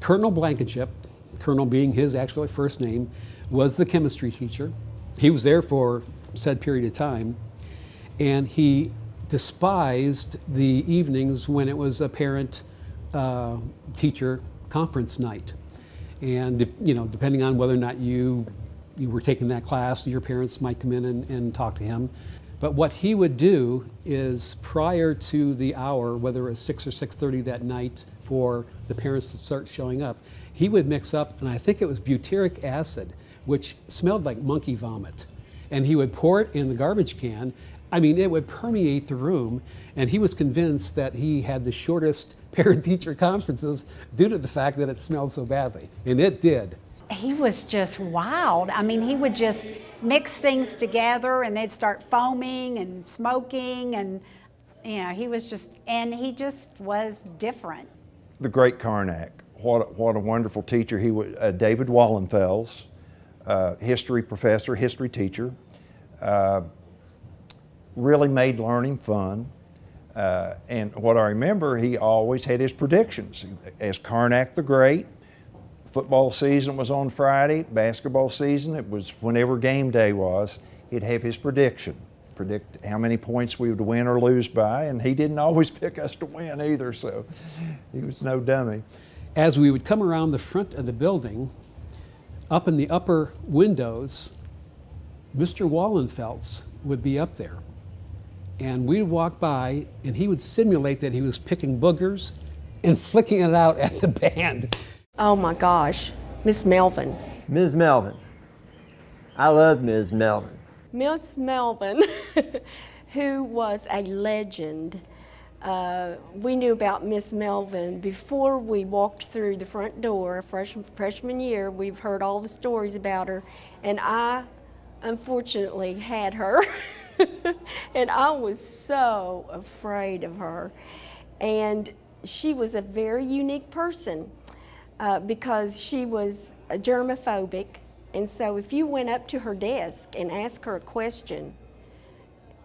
Colonel Blankenship, Colonel being his actual first name, was the chemistry teacher. He was there for said period of time, and he despised the evenings when it was a parent-teacher conference night. And you know, depending on whether or not you were taking that class, your parents might come in and talk to him. But what he would do is, prior to the hour, whether it was 6 or 6:30 that night for the parents to start showing up, he would mix up, and I think it was butyric acid, which smelled like monkey vomit. And he would pour it in the garbage can. I mean, it would permeate the room, and he was convinced that he had the shortest parent-teacher conferences due to the fact that it smelled so badly, and it did. He was just wild. I mean, he would just mix things together and they'd start foaming and smoking, and you know, he just was different. The great Karnak, what a wonderful teacher he was. David Wallenfels, history professor, history teacher, really made learning fun. And what I remember, he always had his predictions. As Karnak the Great, football season was on Friday, basketball season, it was whenever game day was, he'd have his predict how many points we would win or lose by, and he didn't always pick us to win either, so he was no dummy. As we would come around the front of the building, up in the upper windows, Mr. Wallenfels would be up there. And we'd walk by, and he would simulate that he was picking boogers and flicking it out at the band. Oh my gosh, Miss Melvin. Ms. Melvin. I love Ms. Melvin. Miss Melvin, who was a legend. We knew about Miss Melvin before we walked through the front door freshman year. We've heard all the stories about her, and I unfortunately had her. And I was so afraid of her. And she was a very unique person because she was germophobic. And so if you went up to her desk and asked her a question,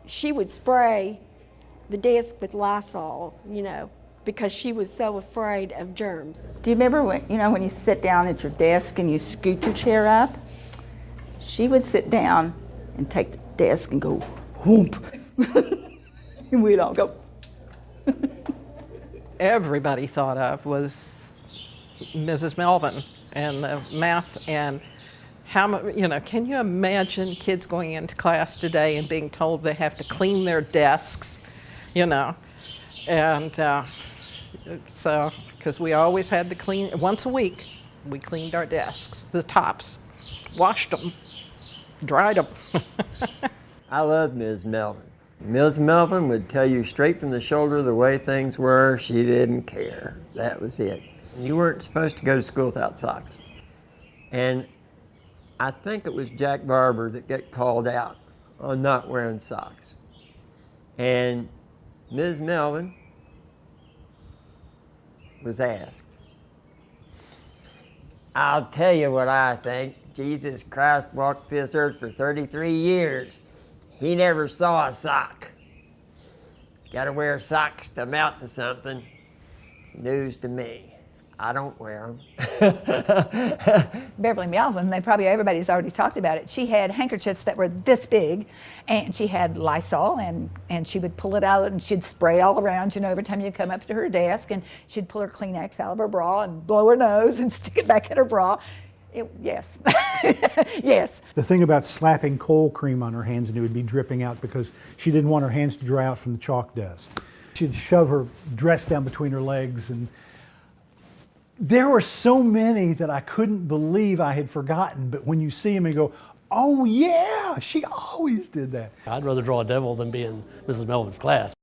she would spray the desk with Lysol, you know, because she was so afraid of germs. Do you remember when you sit down at your desk and you scoot your chair up? She would sit down and take the desk and go, whoop. And we'd all go. Everybody thought of was Mrs. Melvin and the math, and how, you know, can you imagine kids going into class today and being told they have to clean their desks, you know, and so, because we always had to clean, once a week, we cleaned our desks, the tops, washed them, dried them. I love Ms. Melvin. Ms. Melvin would tell you straight from the shoulder the way things were. She didn't care. That was it. You weren't supposed to go to school without socks. And I think it was Jack Barber that got called out on not wearing socks. And Ms. Melvin was asked, I'll tell you what I think. Jesus Christ walked this earth for 33 years. He never saw a sock. Got to wear socks to amount to something. It's news to me. I don't wear them. Beverly Melvin, everybody's already talked about it. She had handkerchiefs that were this big, and she had Lysol, and she would pull it out and she'd spray all around, you know, every time you come up to her desk, and she'd pull her Kleenex out of her bra and blow her nose and stick it back in her bra. Yes. Yes. The thing about slapping cold cream on her hands and it would be dripping out because she didn't want her hands to dry out from the chalk dust. She'd shove her dress down between her legs, and there were so many that I couldn't believe I had forgotten, but when you see them and go, oh yeah, she always did that. I'd rather draw a devil than be in Mrs. Melvin's class.